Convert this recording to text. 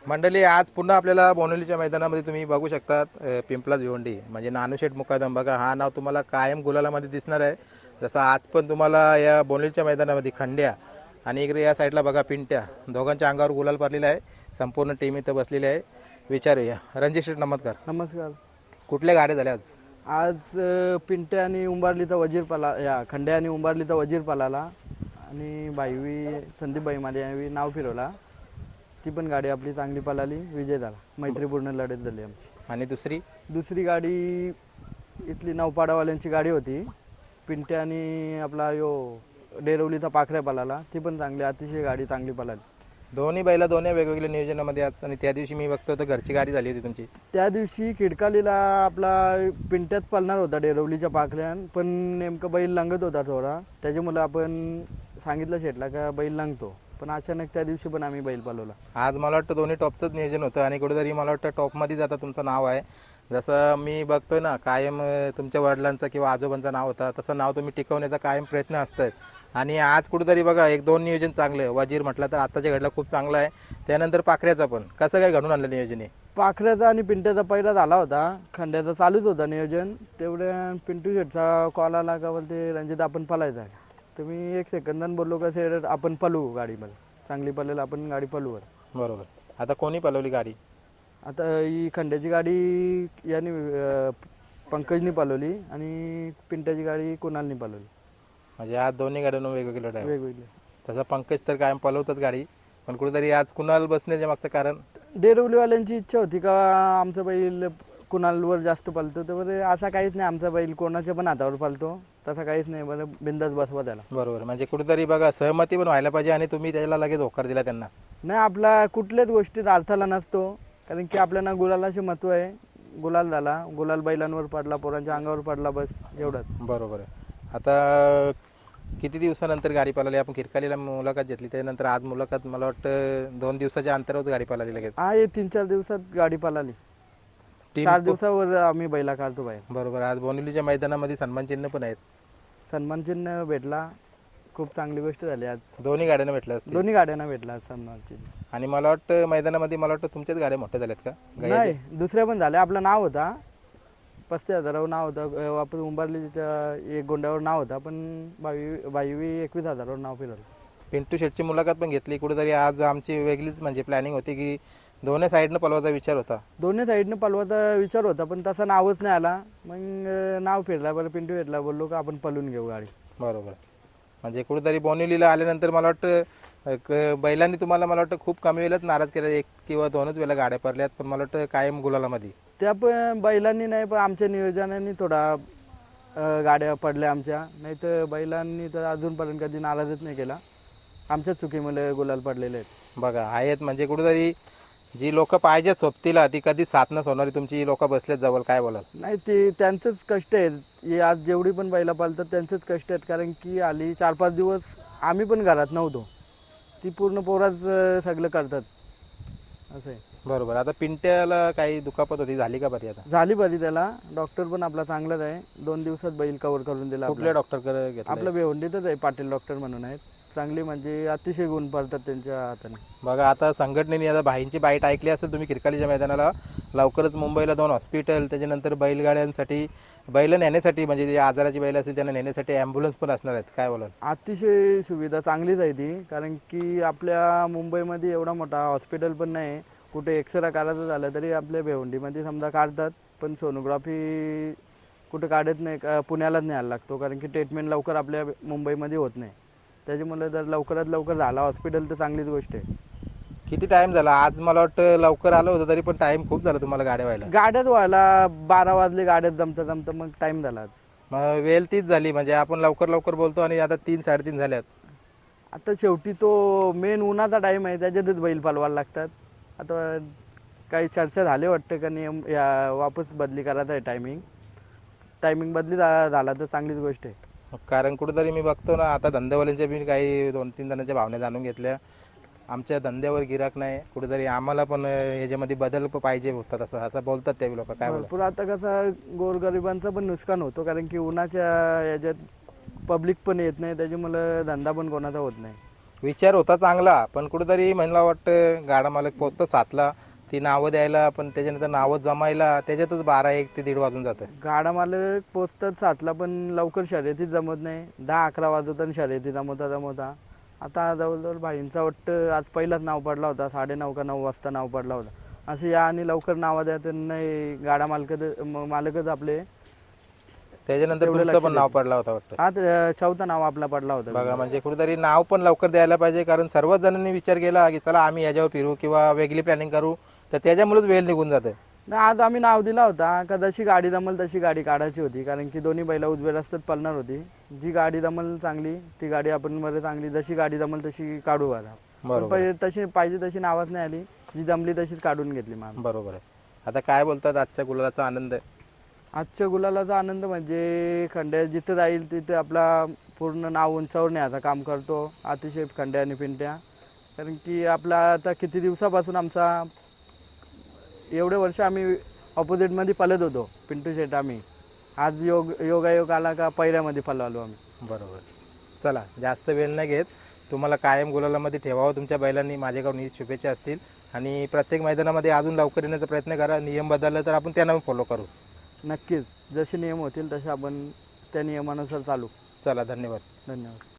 मंडळी आज पुन्हा आपल्याला बोनवलीच्या मैदानामध्ये तुम्ही बघू शकतात पिंपलाज भिवंडी म्हणजे नानूशेठ मुकादम बघा हा नाव तुम्हाला कायम गुलालामध्ये दिसणार आहे. जसं आज पण तुम्हाला या बोनवलीच्या मैदानामध्ये खंड्या आणि इकडे या साईडला बघा पिंट्या दोघांच्या अंगावर गुलाल पडलेला आहे. संपूर्ण टीम इथं बसलेली आहे. विचारूया रणजित शेठ नमस्कार. नमस्कार. कुठल्या गाड्या झाल्या आज? आज पिंट्या आणि उंबारलीचा वजीर पाला या खंड्या आणि उंबारलीचा वजीर पालाला आणि बाईवी संदीपबाई माले यांनी नाव फिरवला. ती पण गाडी आपली चांगली पळाली, विजय झाला. मैत्रीपूर्ण लढत झाली आमची. आणि दुसरी गाडी इथली नौपाडावाल्यांची गाडी होती. पिंट्या आणि आपला यो डेरवलीचा पाखऱ्या पळाला. ती पण चांगली, अतिशय गाडी चांगली पळाली. दोन्ही बैला दोन्ही वेगवेगळ्या नियोजनामध्ये आज. आणि त्या दिवशी मी बघतो तर घरची गाडी झाली होती तुमची. त्या दिवशी खिडकालीला आपला पिंट्यात पळणार होता डेरवलीच्या पाखऱ्यान, पण नेमकं बैल लंगत होता थोडा. त्याच्यामुळे आपण सांगितलं शेटला का बैल लंगतो, पण अचानक त्या दिवशी पण आम्ही बैल पळवला. आज मला वाटतं दोन्ही टॉपचंच नियोजन होतं आणि कुठेतरी मला वाटतं टॉपमध्येच आता तुमचं नाव आहे. जसं मी बघतोय ना कायम तुमच्या वडिलांचं किंवा आजोबांचं नाव होतं तसं नाव तुम्ही टिकवण्याचा कायम प्रयत्न असतं. आणि आज कुठेतरी बघा एक दोन नियोजन चांगलं आहे. वजीर म्हटलं तर आत्ताच्या घडला खूप चांगला आहे. त्यानंतर पाखऱ्याचा पण कसं काय घडून आणलं नियोजन? पाखऱ्याचा आणि पिंट्याचा पहिला झाला होता, खंड्याचा चालूच होता नियोजन. तेवढ्या पिंटू शेटचा कॉल आला का बोलते रणजित आपण पळायचा. तर मी एक सेकंदानं बोललो का सेट आपण पळू गाडीमध्ये, चांगली पळेल आपण गाडी पळूवर. बरोबर. आता कोणी पळवली गाडी? आता ही खंड्याची गाडी याने पंकजनी पळवली आणि पिंट्याची गाडी कुणालनी पळवली. म्हणजे आज दोन्ही गाड्यांना वेगवेगळी लढाई. वेगवेगळे. तसं पंकज तर कायम पळवतच गाडी, पण कुठेतरी आज कुणाल बसण्याच्या मागचं कारण? डेरवलीवाल्यांची इच्छा होती का आमचा बैल कुणालवर जास्त पळतो, तर बरं असा काहीच नाही. आमचा बैल कोणाच्या पण हातावर पळतो, तसा काहीच नाही. बरं बिंदास बसवा त्याला. बरोबर. म्हणजे कुठेतरी बघा सहमती पण व्हायला पाहिजे आणि तुम्ही त्याला लगेच होकार दिला त्यांना. नाही, आपला कुठल्याच गोष्टीत अर्थाला नसतो, कारण की आपल्याला गुलालाचे महत्त्व आहे. गुलाल झाला, गुलाल बैलांवर पडला, पोरांच्या अंगावर पडला, बस एवढंच. बरोबर आहे. आता किती दिवसानंतर गाडी पळाली? आपण खिरकालीला मुलाखत घेतली, त्यानंतर आज मुलाखत मला वाटतं 2 दिवसाच्या अंतरावरच गाडी पळाली लगेच. हा, हे 3-4 दिवसात गाडी पळाली. 4 दिवसावर आम्ही बैला काढतो बाहेर. बरोबर. आज बोनिवलीच्या मैदानामध्ये सन्मान चिन्ह पण आहेत. सन्मान चिन्ह भेटला, खूप चांगली गोष्ट झाली. आज दोन्ही गाड्यांना भेटलं असतं. दोन्ही गाड्यांना भेटला सन्मान चिन्ह. आणि मला वाटतं मैदानामध्ये मला वाटतं तुमच्याच गाड्या मोठ्या झाल्यात का? नाही, दुसऱ्या पण झाल्या. आपलं नाव होता 35,000वर नाव होतं. वापस उंबारलीच्या एक गोंड्यावर नाव होता, पण 21,000वर नाव फिरवलं. पिंटू शेटची मुलाखत पण घेतली. कुठेतरी आज आमची वेगळीच म्हणजे प्लॅनिंग होती की दोन्ही साईडनं पळवायचा विचार होता. दोन्ही साईडनं पळवायचा विचार होता, पण तसा नावच नाही आला. मग नाव फिरला. बरं पिंटू भेटला, बोललो का आपण पळून घेऊ गाडी. बरोबर. म्हणजे कुठेतरी बोनिवलीला आल्यानंतर मला वाटतं बैलांनी तुम्हाला मला वाटतं खूप कमी वेळेलाच नाराज केला. 1 किंवा 2च वेळेला गाड्या पडल्यात, पण मला वाटतं कायम गुलालामध्ये. त्या पण बैलांनी नाही, पण आमच्या नियोजनाने थोडा गाड्या पडल्या आमच्या. नाही तर बैलांनी तर अजूनपर्यंत कधी नाराजच नाही केला. आमच्याच चुकीमुळे गुलाल पडलेले आहेत. बघा आहेत म्हणजे कुठेतरी जी लोक पाहिजे सोबतीला ती कधी साथ न सोडणारी तुमची लोक बसलेत जवळ. काय बोलाल? नाही, ते त्यांचंच कष्ट आहेत. हे आज जेवढी पण बैला पालतात त्यांचंच कष्ट आहेत, कारण की आली 4-5 दिवस आम्ही पण घरात नव्हतो. ती पूर्ण पोराच सगळं करतात, असं आहे. बरोबर. आता पिंट्याला काही दुखापत होती, झाली का बरी? आता झाली बरी. त्याला डॉक्टर पण आपला चांगलाच आहे. 2 दिवसात बैल कव्हर करून दिला. कुठल्या डॉक्टरकडे घेतलं? आपलं भिवंडीतच आहे, पाटील डॉक्टर म्हणून आहेत. चांगली म्हणजे अतिशय गुण पडतात त्यांच्या हाताने. बघा आता संघटनेने आता भाईंची बाईट ऐकली असेल तुम्ही खिरकालीच्या मैदानाला. लवकरच मुंबईला 2 हॉस्पिटल, त्याच्यानंतर बैलगाड्यांसाठी बैल नेण्यासाठी म्हणजे जे आजाराची बैल असेल त्यांना नेण्यासाठी ॲम्ब्युलन्स पण असणार आहेत. काय बोलाल? अतिशय सुविधा चांगलीच आहे ती, कारण की आपल्या मुंबईमध्ये एवढा मोठा हॉस्पिटल पण नाही. कुठे एक्सरा काढायचं झालं तरी आपल्या भिवंडीमध्ये समजा काढतात, पण सोनोग्राफी कुठे काढत नाही. पुण्यालाच न्यायला लागतो, कारण की ट्रीटमेंट लवकर आपल्या मुंबईमध्ये होत नाही. त्याच्यामुळे जर लवकरात लवकर झाला हॉस्पिटल तर चांगलीच गोष्ट आहे. किती टाईम झाला? आज मला वाटतं लवकर आलं होतं तरी पण टाईम खूप झाला तुम्हाला गाड्या व्हायला. गाड्यात व्हायला 12 वाजले, गाड्यात जमता जमता मग टाईम झाला. मग वेळ तीच झाली म्हणजे आपण लवकर लवकर बोलतो आणि आता 3-3:30 झाल्यात. आता शेवटी तो मेन उन्हाचा टाईम आहे, त्याच्यातच बैल पालवायला लागतात. आता काही चर्चा झाली वाटतं का नियम या वापस बदली करायचा आहे. टायमिंग बदली झाला तर चांगलीच गोष्ट आहे. कारण कुठेतरी मी बघतो ना आता धंदेवाल्यांच्या बी काही 2-3 जणांच्या भावना जाणून घेतल्या. आमच्या धंद्यावर गिराक नाही, कुठेतरी आम्हाला पण याच्यामध्ये बदल पाहिजे होता असं बोलतात ते लोक. काय भरपूर आता कसं गोरगरिबांचं पण नुकसान होतं, कारण की उन्हाच्या याच्यात पब्लिक पण येत नाही, त्याच्यामुळं धंदा पण कोणाचा होत नाही. विचार होता चांगला, पण कुठेतरी मला वाटतं गाडा मालक पोचतं 7ला, ती नावं द्यायला पण त्याच्यानंतर नावं जमायला त्याच्यातच 12 1 ते 1:30 वाजून जातं. गाडा मालक पोचतात 7ला, पण लवकर शर्यतीच जमत नाही. 10-11 वाजतात आणि शर्यती जमवता. आता जवळजवळ भाईंचा वाटतं आज पहिलाच नाव पडला होता, 9:30 का 9 वाजता नाव पडला होता. असं या आणि लवकर नावं द्या तर नाही, गाडा मालकच आपले. त्याच्यानंतर तेवढं तुमचं लक्ष पण नाव पडला होता वाटतं. हा चौथा नाव आपला पडला होता. बघा म्हणजे कुठेतरी नाव पण लवकर द्यायला पाहिजे, कारण सर्वच जणांनी विचार केला की चला आम्ही याच्यावर फिरू किंवा वेगळी प्लॅनिंग करू, तर त्याच्यामुळेच वेळ निघून जाते. नाही, आज आम्ही नाव दिला होता का जशी गाडी जमल तशी गाडी काढायची होती, कारण की दोन्ही बैला उजव्या रस्त्यात पळणार होती. जी गाडी जमल चांगली ती गाडी आपण बरं चांगली, जशी गाडी जमल तशी काढू आता. बरोबर. तशी पाहिजे तशी नावच नाही आली, जी जमली तशीच काढून घेतली मग. बरोबर आहे. आता काय बोलतात आजच्या गुलालाचा आनंद? आजच्या गुलालाचा आनंद म्हणजे खंड्या जिथं जाईल तिथे आपला पूर्ण नाव उंचावर न्यायचं काम करतो अतिशय खंड्या आणि पिंट्या. कारण की आपला आता किती दिवसापासून आमचा एवढे वर्ष आम्ही ऑपोजिटमध्ये पळत होतो पिंटू शेट. आम्ही आज योगायोग आला का पहिल्यामध्ये पळालो आम्ही. बरोबर. चला जास्त वेळ नाही घेत, तुम्हाला कायम गुलालामध्ये ठेवावं तुमच्या बैलांनी, माझ्याकडून ही शुभेच्छा असतील. आणि प्रत्येक मैदानामध्ये अजून लवकर येण्याचा प्रयत्न करा. नियम बदलला तर आपण त्यांना फॉलो करू. नक्कीच जसे नियम होतील तसे आपण त्या नियमानुसार चालू. चला धन्यवाद. धन्यवाद.